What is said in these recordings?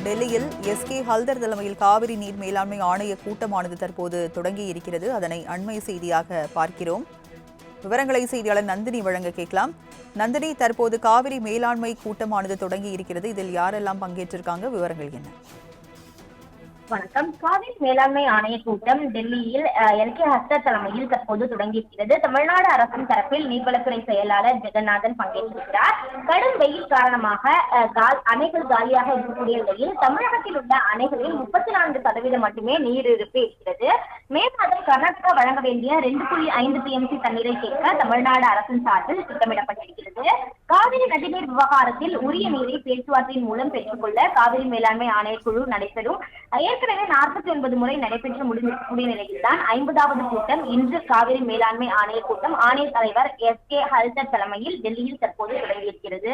டெல்லியில் எஸ்.கே. ஹல்தர் தலைமையில் காவிரி நீர் மேலாண்மை ஆணைய கூட்டமானது தற்போது தொடங்கி இருக்கிறது. அதனை அண்மை செய்தியாக பார்க்கிறோம். விவரங்களை செய்தியாளர் நந்தினி வழங்க கேட்கலாம். நந்தினி, தற்போது காவிரி மேலாண்மை கூட்டமானது தொடங்கி இருக்கிறது. இதில் யாரெல்லாம் பங்கேற்றிருக்காங்க? விவரங்கள் என்ன? வணக்கம். காவிரி மேலாண்மை ஆணைய கூட்டம் டெல்லியில் எல்.கே. ஹல்தர் தலைமையில் தற்போது தொடங்கியிருக்கிறது. தமிழ்நாடு அரசின் தரப்பில் நீர்வளத்துறை செயலாளர் ஜெகநாதன் பங்கேற்றிருக்கிறார். கடும் வெயில் காரணமாக அணைகள் காலியாக இருக்கக்கூடிய நிலையில் தமிழகத்தில் உள்ள அணைகளில் 34% மட்டுமே நீர் இருப்பு இருக்கிறது. மே மாதம் கர்நாடகா வழங்க வேண்டிய 2.5 TMC தண்ணீரை கேட்க தமிழ்நாடு அரசின் சார்பில் திட்டமிடப்பட்டிருக்கிறது. காவிரி நதிநீர் விவகாரத்தில் உரிய நீரை பேச்சுவார்த்தையின் மூலம் பெற்றுக்கொள்ள காவிரி மேலாண்மை ஆணையக்குழு நடைபெறும். ஏற்கனவே 49 முறை நடைபெற்று முடிந்த நிலையில்தான் 50வது கூட்டம் இன்று காவிரி மேலாண்மை ஆணைய கூட்டம் ஆணைய தலைவர் எஸ்.கே. ஹல்தர் தலைமையில் டெல்லியில் தற்போது தொடங்கியிருக்கிறது.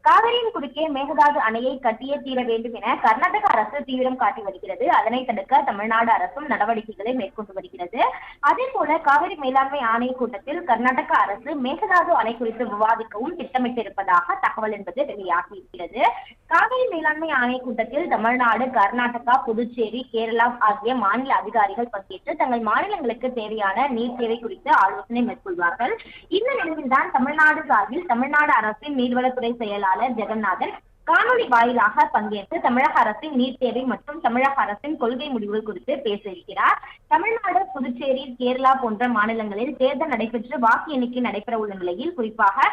காவிரியின் குறுக்கே மேகதாது அணையை கட்டியே தீர வேண்டும் என கர்நாடக அரசு தீவிரம் காட்டி வருகிறது. அதனை தடுக்க தமிழ்நாடு அரசும் நடவடிக்கைகளை மேற்கொண்டு வருகிறது. அதே போல காவிரி மேலாண்மை ஆணைய கூட்டத்தில் கர்நாடக அரசு மேகதாது அணை குறித்து விவாதிக்கவும் திட்டமிட்டிருப்பதாக தகவல் என்பது வெளியாகியிருக்கிறது. காவிரி மேலாண்மை ஆணைய கூட்டத்தில் தமிழ்நாடு, கர்நாடகா, புதுச்சேரி, கேரளா ஆகிய மாநில அதிகாரிகள் பங்கேற்று தங்கள் மாநிலங்களுக்கு தேவையான நீர் தேவை குறித்து ஆலோசனை மேற்கொள்வார்கள். இந்த நிலையில்தான் தமிழ்நாடு சார்பில் தமிழ்நாடு அரசின் நீர்வளத்துறை செயலாளர் ஜெகநாதன் காணொலி வாயிலாக பங்கேற்று தமிழக அரசின் நீர் தேவை மற்றும் தமிழக அரசின் கொள்கை முடிவுகள் குறித்து பேச இருக்கிறார். தமிழ்நாடு, புதுச்சேரி, கேரளா போன்ற மாநிலங்களில் தேர்தல் நடைபெற்று வாக்கு எண்ணிக்கை நடைபெற உள்ள நிலையில் குறிப்பாக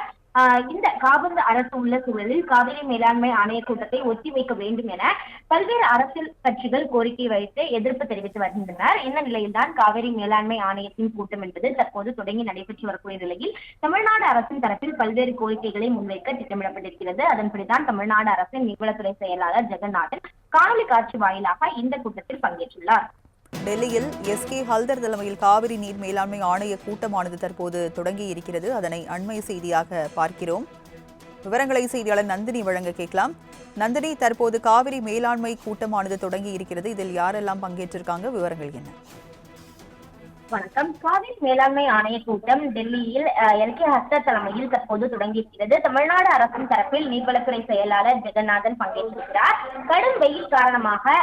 இந்த காவிரி அரசு உள்ள சூழலில் காவிரி மேலாண்மை ஆணைய கூட்டத்தை ஒத்திவைக்க வேண்டும் என பல்வேறு அரசியல் கட்சிகள் கோரிக்கை வைத்து எதிர்ப்பு தெரிவித்து வருகின்றனர். இந்த நிலையில்தான் காவிரி மேலாண்மை ஆணையத்தின் கூட்டம் என்பது தற்போது தொடங்கி நடைபெற்று வரக்கூடிய நிலையில் தமிழ்நாடு அரசின் தரப்பில் பல்வேறு கோரிக்கைகளை முன்வைக்க திட்டமிடப்பட்டிருக்கிறது. அதன்படிதான் தமிழ்நாடு அரசின் நீர்வளத்துறை செயலாளர் ஜெகநாதன் காணொலி காட்சி வாயிலாக இந்த கூட்டத்தில் பங்கேற்றுள்ளார். டெல்லியில் எஸ்.கே. ஹல்தர் தலைமையில் காவிரி நீர் மேலாண்மை ஆணைய கூட்டமானது தற்போது தொடங்கி இருக்கிறது. அதனை அண்மை செய்தியாக பார்க்கிறோம். விவரங்களை செய்தியாளர் நந்தினி வழங்க கேட்கலாம். நந்தினி, தற்போது காவிரி மேலாண்மை கூட்டமானது தொடங்கி இருக்கிறது. இதில் யாரெல்லாம் பங்கேற்றிருக்காங்க? விவரங்கள் என்ன? வணக்கம். காவிரி மேலாண்மை ஆணைய கூட்டம் டெல்லியில் எல்.கே. ஹல்தர் தலைமையில் தற்போது தொடங்கியிருக்கிறது. தமிழ்நாடு அரசின் தரப்பில் நீர்வளத்துறை செயலாளர் ஜெகநாதன் பங்கேற்றிருக்கிறார். கடும் வெயில் காரணமாக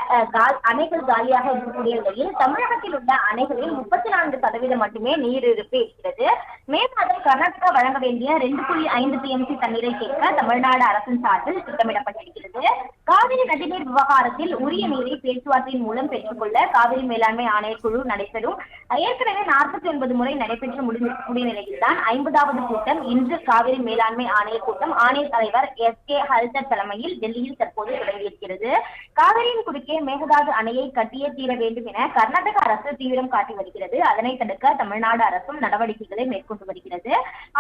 அணைகள் காலியாக இருக்கக்கூடிய நிலையில் தமிழகத்தில் உள்ள அணைகளில் 34% மட்டுமே நீர் இருப்பு இருக்கிறது. மே மாதம் கர்நாடகா வழங்க வேண்டிய 2.5 TMC தண்ணீரை கேட்க தமிழ்நாடு அரசின் சார்பில் திட்டமிடப்பட்டிருக்கிறது. காவிரி நதிநீர் விவகாரத்தில் உரிய நீரை பேச்சுவார்த்தையின் மூலம் பெற்றுக்கொள்ள காவிரி மேலாண்மை ஆணையக்குழு நடைபெறும். ஏற்கனவே 49 முறை நடைபெற்று முடிந்த நிலையில்தான் 50வது கூட்டம் இன்று காவிரி மேலாண்மை ஆணைய கூட்டம் ஆணைய தலைவர் எஸ்.கே. ஹல்தர் தலைமையில் டெல்லியில் தற்போது தொடங்கியிருக்கிறது. காவிரியின் குறுக்கே மேகதாது அணையை கட்டியே தீர வேண்டும் என கர்நாடக அரசு தீவிரம் காட்டி வருகிறது. அதனை தடுக்க தமிழ்நாடு அரசும் நடவடிக்கைகளை மேற்கொண்டு வருகிறது.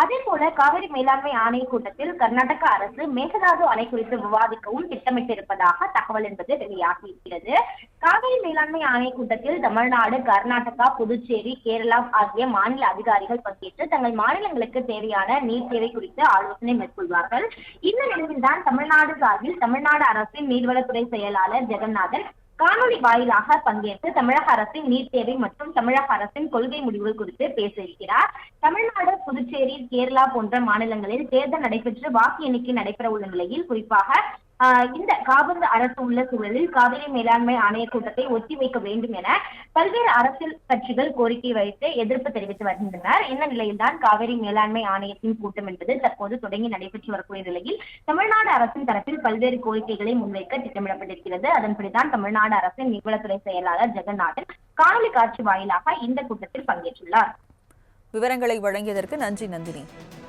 அதே போல காவிரி மேலாண்மை ஆணைய கூட்டத்தில் கர்நாடக அரசு மேகதாது அணை குறித்து விவாதிக்கவும் திட்டமிட்டிருப்பதாக தகவல் என்பது வெளியாகியிருக்கிறது. காவிரி மேலாண்மை ஆணைய கூட்டத்தில் தமிழ்நாடு, கர்நாடகா, புதுச்சேரி, கேரளா ஆகிய மாநில அதிகாரிகள் பங்கேற்று தங்கள் மாநிலங்களுக்கு தேவையான நீர் தேவை குறித்து ஆலோசனை மேற்கொள்வார்கள். இந்த நிலையில்தான் தமிழ்நாடு சார்பில் தமிழ்நாடு அரசின் நீர்வளத்துறை செயலாளர் ஜெகநாதன் காணொலி வாயிலாக பங்கேற்று தமிழக அரசின் நீர் தேவை மற்றும் தமிழக அரசின் கொள்கை முடிவுகள் குறித்து பேச இருக்கிறார். தமிழ்நாடு, புதுச்சேரி, கேரளா போன்ற மாநிலங்களில் தேர்தல் நடைபெற்று வாக்கு எண்ணிக்கை நடைபெற உள்ள நிலையில் குறிப்பாக இந்த காவிரி அரசு உள்ள சூழலில் காவிரி மேலாண்மை ஆணைய கூட்டத்தை ஒத்திவைக்க வேண்டும் என பல்வேறு அரசியல் கட்சிகள் கோரிக்கை வைத்து எதிர்ப்பு தெரிவித்து வருகின்றனர். இந்த நிலையில்தான் காவிரி மேலாண்மை ஆணையத்தின் கூட்டம் என்பது தற்போது தொடங்கி நடைபெற்று வரக்கூடிய நிலையில் தமிழ்நாடு அரசின் தரப்பில் பல்வேறு கோரிக்கைகளை முன்வைக்க திட்டமிடப்பட்டிருக்கிறது. அதன்படிதான் தமிழ்நாடு அரசின் நீர்வளத்துறை செயலாளர் ஜெகநாதன் காணொலி காட்சி வாயிலாக இந்த கூட்டத்தில் பங்கேற்றுள்ளார். விவரங்களை வழங்கியதற்கு நன்றி நந்தினி.